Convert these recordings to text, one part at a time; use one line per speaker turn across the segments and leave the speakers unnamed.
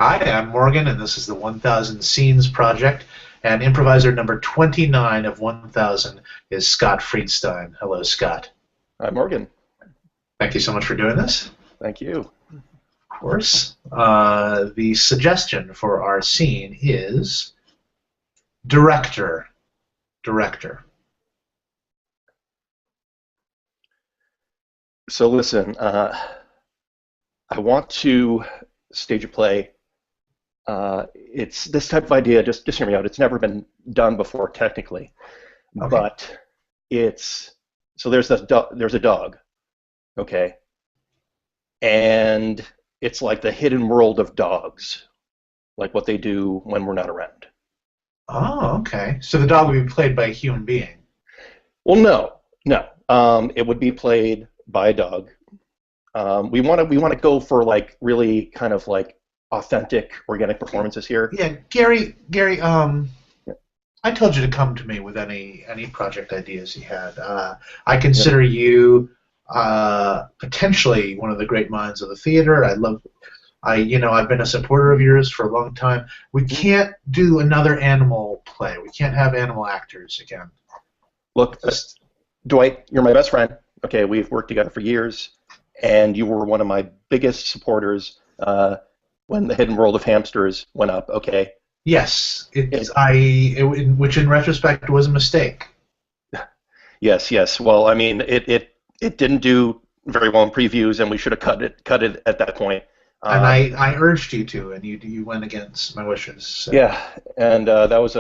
Hi, I'm Morgan, and this is the 1000 Scenes Project. And improviser number 29 of 1000 is Scott Friedstein. Hello, Scott.
Hi, Morgan.
Thank you so much for doing this.
Thank you.
Of course. The suggestion for our scene is director. Director.
So listen, I want to stage a play. It's this type of idea. Just hear me out. It's never been done before, technically,
Okay.
but it's so there's there's a dog, okay, and it's like the hidden world of dogs, like what they do when we're not around.
Oh, okay. So the dog would be played by a human being.
Well, no. It would be played by a dog. We want to go for like really kind of like authentic, organic performances here.
Yeah, Gary.
Yeah.
I told you to come to me with any project ideas you had. I consider you potentially one of the great minds of the theater. I've been a supporter of yours for a long time. We can't do another animal play. We can't have animal actors again.
Look, Dwight, you're my best friend. Okay, we've worked together for years, and you were one of my biggest supporters when the Hidden World of Hamsters went up. Okay.
Yes, which in retrospect was a mistake.
Yes. Well, I mean, it didn't do very well in previews, and we should have cut it at that point.
And I urged you to, and you went against my wishes. So.
Yeah, and that was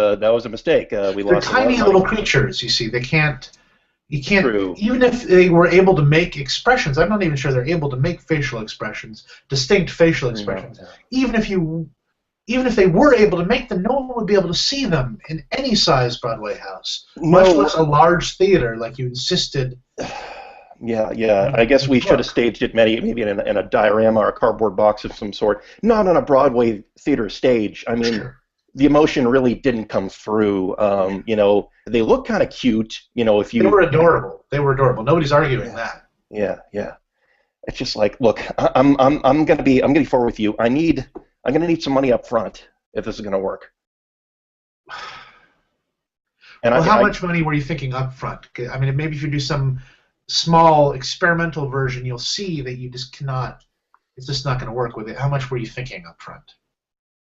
a mistake. We
They're
lost a lot
tiny
of
little
money.
creatures. You see, you can't.
True.
Even if they were able to make expressions, I'm not even sure they're able to make facial expressions, distinct facial expressions.
No.
Even if they were able to make them, no one would be able to see them in any size Broadway house,
No.
much less a large theater like you insisted.
Yeah. I guess we should have staged it maybe in a diorama or a cardboard box of some sort. Not on a Broadway theater stage. I mean,
Sure.
the emotion really didn't come through. They look kind of cute. If you.
They were adorable. They were adorable. Nobody's arguing that.
Yeah. It's just like, look, I'm gonna be forward with you. I'm gonna need some money up front if this is gonna work. And
Well, how much money were you thinking up front? I mean, maybe if you do some small experimental version, you'll see that you just cannot. It's just not going to work with it. How much were you thinking up front?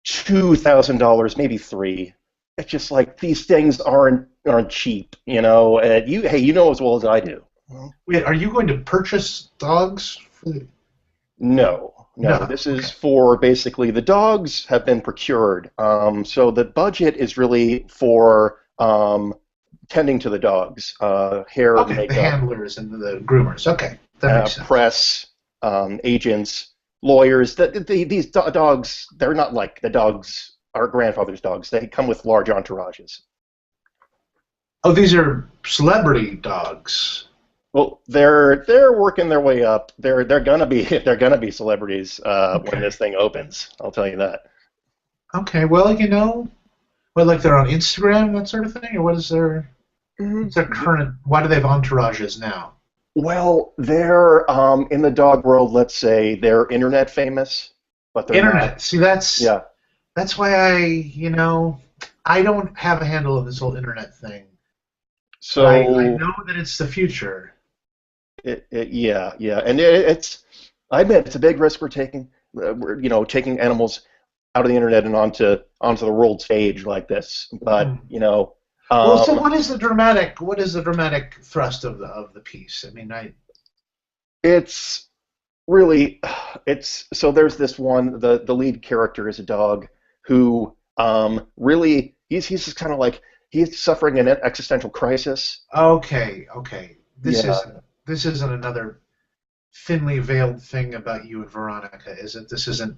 $2,000, maybe $3,000. It's just like these things aren't cheap, And you know as well as I do.
Wait, are you going to purchase dogs?
No. This is for basically the dogs have been procured. So the budget is really for tending to the dogs, hair,
Okay,
makeup,
the handlers and the groomers. Okay, that makes sense.
press, agents, lawyers. These dogs, they're not like the dogs, our grandfather's dogs. They come with large entourages.
Oh, these are celebrity dogs.
Well, they're working their way up. They're gonna be celebrities when this thing opens. I'll tell you that.
Okay, well, like they're on Instagram, that sort of thing, or what's their current? Why do they have entourages now?
Well, they're in the dog world. Let's say they're internet famous, but they're
Internet.
not.
See, that's why I don't have a handle on this whole internet thing.
So
I know that it's the future.
Yeah, and it's. I admit it's a big risk we're taking. We're taking animals out of the internet and onto the world stage like this. But
Well, so what is the dramatic thrust of the piece? I mean,
it's really so there's this one the lead character is a dog who really he's just kind of like he's suffering an existential crisis.
Okay. This
Yeah.
isn't another thinly veiled thing about you and Veronica, is it? This isn't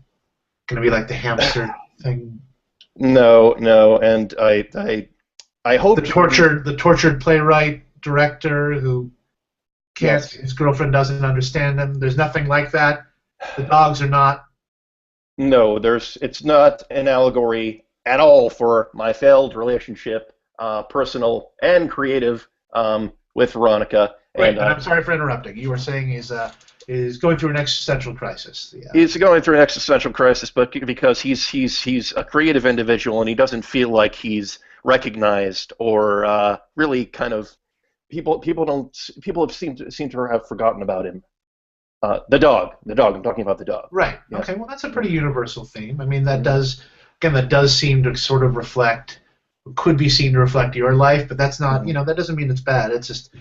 going to be like the hamster thing.
No, and I hope
The tortured playwright director who can't.
Yes.
His girlfriend doesn't understand him. There's nothing like that. The dogs are not.
No, it's not an allegory at all for my failed relationship, personal and creative, with Veronica.
Right,
And
but I'm sorry for interrupting. You were saying is going through an existential crisis. Yeah.
He's going through an existential crisis, but because he's a creative individual and he doesn't feel like he's recognized or really kind of people have seem to have forgotten about him. The dog. I'm talking about the dog.
Right.
Yeah.
Okay. Well, that's a pretty universal theme. I mean, that does seem to sort of reflect, could be seen to reflect your life, but that's not. That doesn't mean it's bad. It's just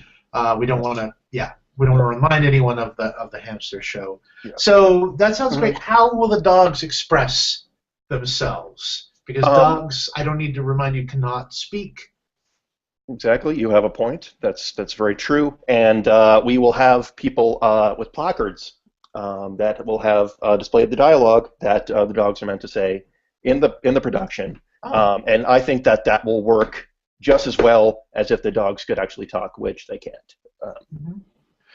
we don't want to. Yeah. We don't want to remind anyone of the hamster show. Yeah. So that sounds great. How will the dogs express themselves? Because dogs, I don't need to remind you, cannot speak.
Exactly. You have a point. That's very true. And we will have people with placards that will have displayed the dialogue that the dogs are meant to say in the production. And I think that will work just as well as if the dogs could actually talk, which they can't.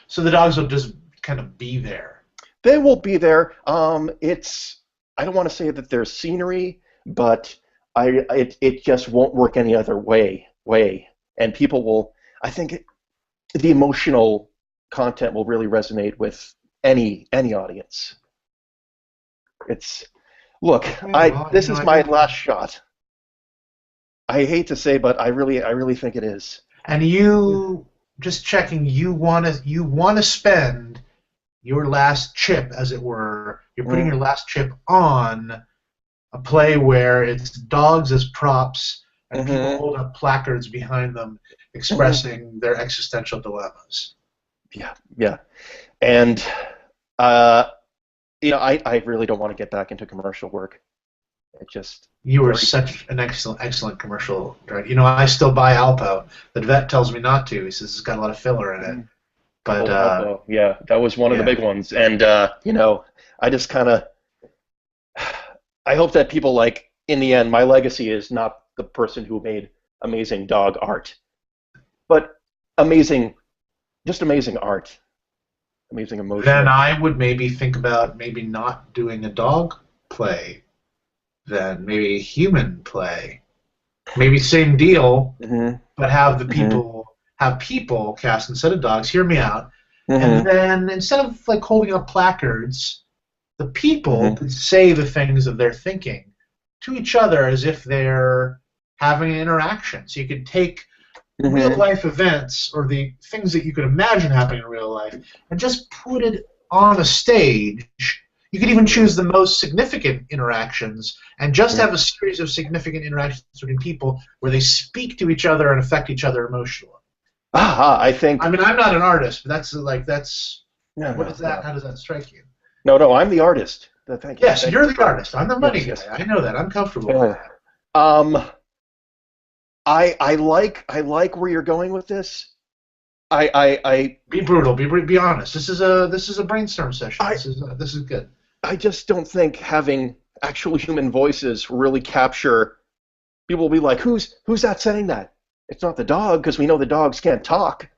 So the dogs will just kind of be there.
They will be there. I don't want to say that there's scenery, but it just won't work any other way. And people will. I think the emotional content will really resonate with any audience. This is my last shot. I hate to say, but I really think it is.
And you. Just checking, you want to spend your last chip, as it were. You're putting your last chip on a play where it's dogs as props and people hold up placards behind them expressing their existential dilemmas.
Yeah. And I really don't want to get back into commercial work. It just
you were such an excellent commercial director. I still buy Alpo. The vet tells me not to. He says it's got a lot of filler in it. But
yeah, that was one of the big ones. And I just kind of I hope that people in the end, my legacy is not the person who made amazing dog art, but amazing art, amazing emotion.
Then I would maybe think about not doing a dog play. Then maybe a human play, maybe same deal, but have the people cast instead of dogs. Hear me out, and then instead of holding up placards, the people could say the things that they're thinking to each other as if they're having an interaction. So you could take real life events or the things that you could imagine happening in real life and just put it on a stage. You could even choose the most significant interactions and just have a series of significant interactions between people where they speak to each other and affect each other emotionally.
I think.
I mean, I'm not an artist, but that's. What is that?
No.
How does that strike you?
No, I'm the artist. Thank you.
Yes, you're the artist. I'm the money guy. I know that. I'm comfortable with that.
I like where you're going with this.
Be brutal. Be honest. This is a brainstorm session. This is good.
I just don't think having actual human voices really capture. People will be like, who's that saying that? It's not the dog, because we know the dogs can't talk.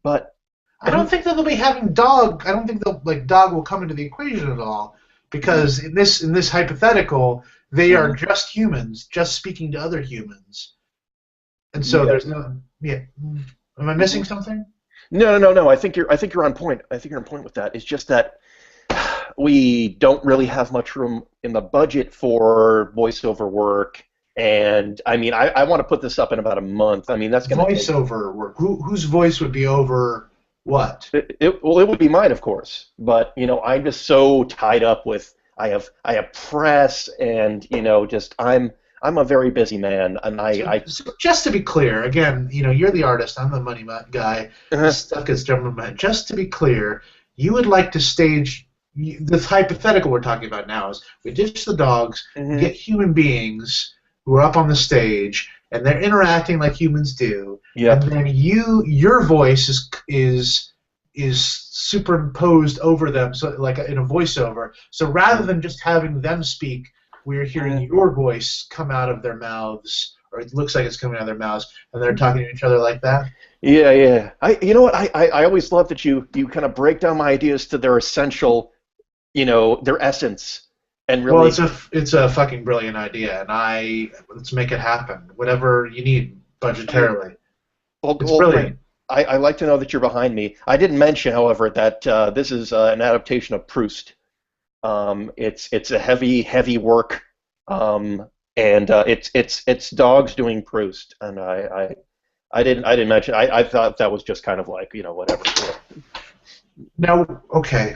But
I don't think that they'll be having dog. I don't think dog will come into the equation at all, because in this hypothetical, they are just humans, just speaking to other humans, and so there's no. Yeah. Am I missing something?
No. I think you're on point. I think you're on point with that. It's just that we don't really have much room in the budget for voiceover work. And I mean, I want to put this up in about a month. I mean, that's going to
voiceover work. Whose voice would be over what?
It would be mine, of course. But I'm just so tied up with I have press and I'm a very busy man, and
So just to be clear, again, you're the artist, I'm the money guy. Stuff gets jumping in my head. Just to be clear, you would like to stage this hypothetical we're talking about now is we ditch the dogs, get human beings who are up on the stage, and they're interacting like humans do, and then your voice is superimposed over them, so like in a voiceover. So rather than just having them speak, we're hearing your voice come out of their mouths, or it looks like it's coming out of their mouths, and they're talking to each other like that.
Yeah. You know what? I always love that you kind of break down my ideas to their essential, their essence, and really.
Well, it's a fucking brilliant idea, and let's make it happen. Whatever you need budgetarily. It's brilliant.
I like to know that you're behind me. I didn't mention, however, that this is an adaptation of Proust. It's a heavy work, and it's dogs doing Proust, and I didn't mention. I thought that was just kind of like whatever.
No, okay.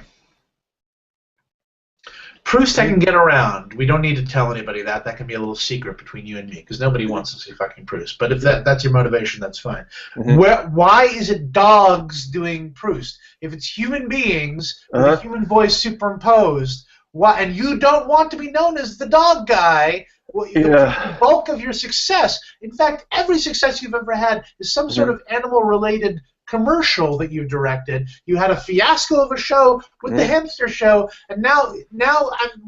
Proust I can get around. We don't need to tell anybody that. That can be a little secret between you and me, because nobody wants to see fucking Proust. But if that's your motivation, that's fine. Why is it dogs doing Proust? If it's human beings with a human voice superimposed, why? And you don't want to be known as the dog guy. The bulk of your success, in fact, every success you've ever had is some sort of animal-related commercial that you directed. You had a fiasco of a show with the hamster show, and now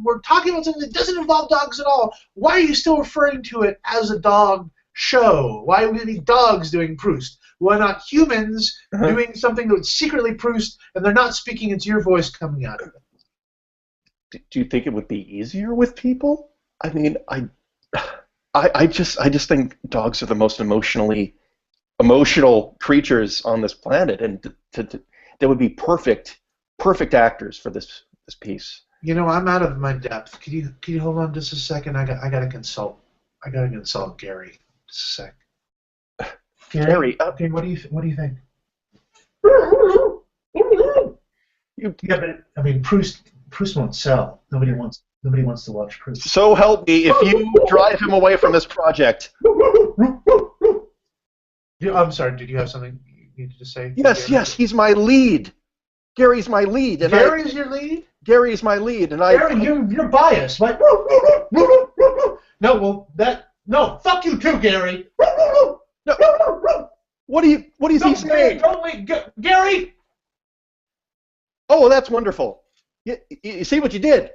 we're talking about something that doesn't involve dogs at all. Why are you still referring to it as a dog show? Why would it be dogs doing Proust? Why not humans doing something that's secretly Proust, and they're not speaking, it's your voice coming out of it?
Do you think it would be easier with people? I mean, I just think dogs are the most emotional creatures on this planet, and they would be perfect actors for this piece.
I'm out of my depth. Can you hold on just a second? I gotta consult Gary. Just a sec.
Gary,
okay, what do you think? Yeah, but I mean, Proust won't sell. Nobody wants to watch Proust.
So help me, if you drive him away from this project.
I'm sorry, did you have something you needed to say?
Yes, he's my lead. Gary's my lead. And
Gary's your lead?
Gary's my lead, and
Gary, you're biased. Like, no, fuck you too, Gary.
No. What is he saying?
Gary!
Oh, well, that's wonderful. You see what you did?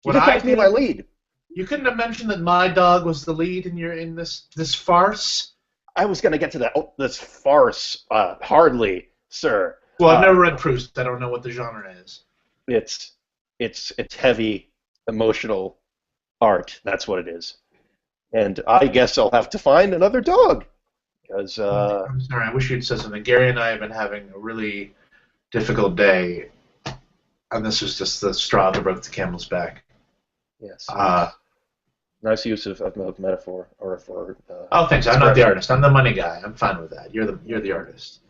You just me my lead.
You couldn't have mentioned that my dog was the lead in this farce?
I was going to get to that. Oh, this farce. Hardly, sir.
Well, I've never read Proust. I don't know what the genre is.
It's heavy, emotional art. That's what it is. And I guess I'll have to find another dog. Because
I'm sorry. I wish you'd said something. Gary and I have been having a really difficult day, and this was just the straw that broke the camel's back.
Yes. Nice use of metaphor or for.
Oh, thanks. I'm not the artist. I'm the money guy. I'm fine with that. You're the artist.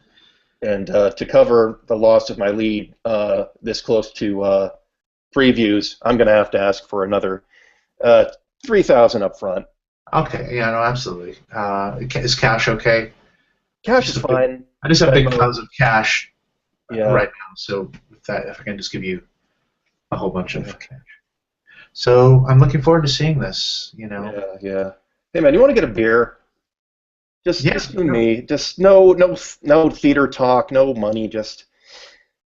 And to cover the loss of my lead this close to previews, I'm going to have to ask for another $3,000 up front.
Okay. Yeah. No. Absolutely. Is cash okay?
Cash is fine.
I just have big piles of cash
right
now. So with that, if I can just give you a whole bunch of cash. So I'm looking forward to seeing this.
Yeah. Hey man, you want to get a beer? Just you and me. Just no theater talk, no money. Just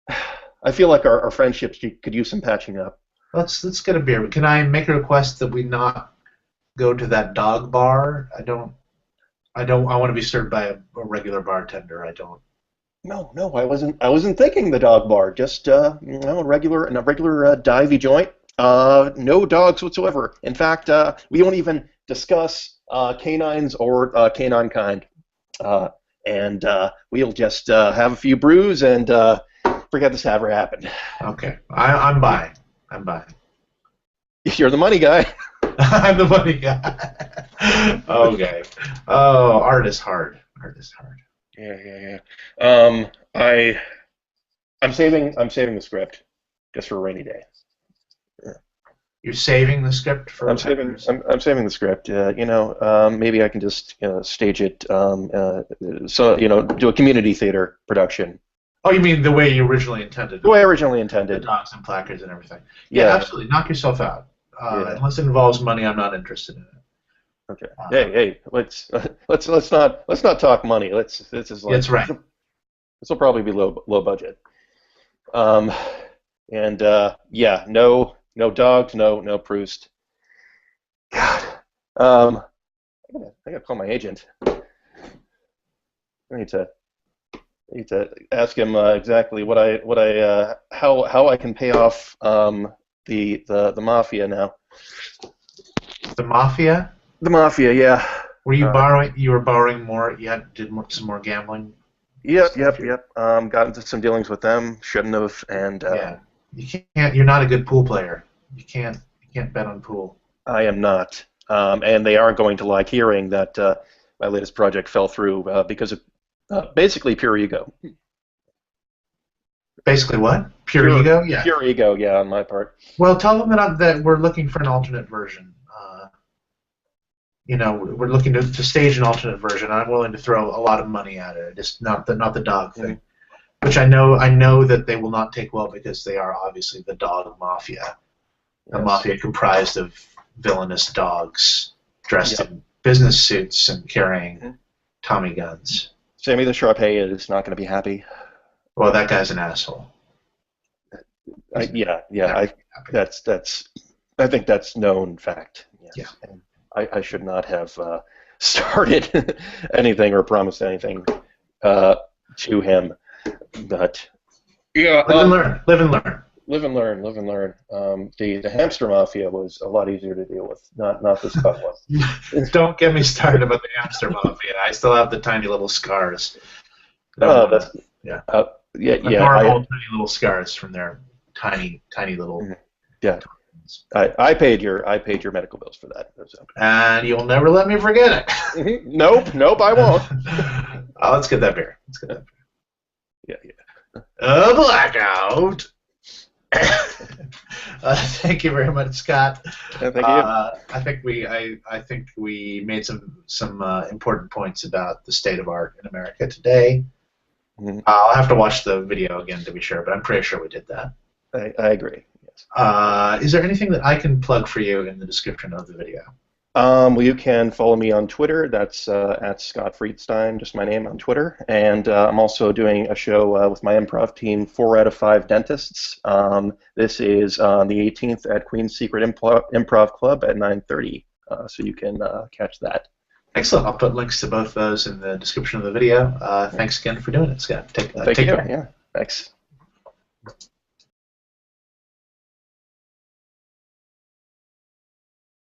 I feel like our friendships could use some patching up.
Let's get a beer. Can I make a request that we not go to that dog bar? I want to be served by a regular bartender. I don't.
No, I wasn't thinking the dog bar. Just a regular divey joint. No dogs whatsoever. In fact, we won't even discuss canines or canine kind. And we'll just have a few brews and forget this ever happened.
Okay. I'm buying.
You're the money guy.
I'm the money guy. Okay. Oh, art is hard.
Yeah. I'm saving the script just for a rainy day.
You're saving the script for.
I'm saving the script. Maybe I can just stage it. Do a community theater production.
Oh, you mean the way you originally intended?
The way I originally intended.
The dogs and placards and everything. Yeah, absolutely. Knock yourself out. Unless it involves money, I'm not interested in it.
Okay. Hey, let's not talk money.
That's right.
This will probably be low budget. No dogs, no Proust. God, I gotta call my agent. I need to ask him exactly how I can pay off the mafia now.
The mafia?
The mafia, yeah.
Were you borrowing? You were borrowing more. You did some more gambling.
Yep. Got into some dealings with them. Shouldn't have. And
Yeah, you can't. You're not a good pool player. You can't bet on pool.
I am not. And they aren't going to like hearing that my latest project fell through because of basically pure ego.
Basically, what? Pure ego? Yeah.
Pure ego, yeah, on my part.
Well, tell them that we're looking for an alternate version. We're looking to stage an alternate version. I'm willing to throw a lot of money at it. Just not the dog thing, which I know that they will not take well because they are obviously the dog mafia, a mafia comprised of villainous dogs dressed in business suits and carrying Tommy guns.
Sammy the Sharpei is not going to be happy.
Well, that guy's an asshole.
I think that's known fact. Yes.
Yeah.
And I should not have started anything or promised anything to him, but
yeah, live and learn.
The hamster mafia was a lot easier to deal with, not this tough one.
Don't get me started about the hamster mafia. I still have the tiny little scars.
Adorable
tiny little scars from their tiny little.
Yeah. I paid your medical bills for that. So.
And you'll never let me forget it.
Nope, I won't.
Let's get that beer.
Yeah.
A blackout. Thank you very much, Scott.
Thank you.
I think we made some important points about the state of art in America today. I'll have to watch the video again to be sure, but I'm pretty sure we did that.
I agree.
Is there anything that I can plug for you in the description of the video?
Well, you can follow me on Twitter. That's at Scott Friedstein, just my name on Twitter. And I'm also doing a show with my improv team, 4 out of 5 Dentists. This is on the 18th at Queen's Secret Improv Club at 9:30, so you can catch that.
Excellent. I'll put links to both those in the description of the video. Thanks again for doing it, Scott. Take care.
Yeah, thanks.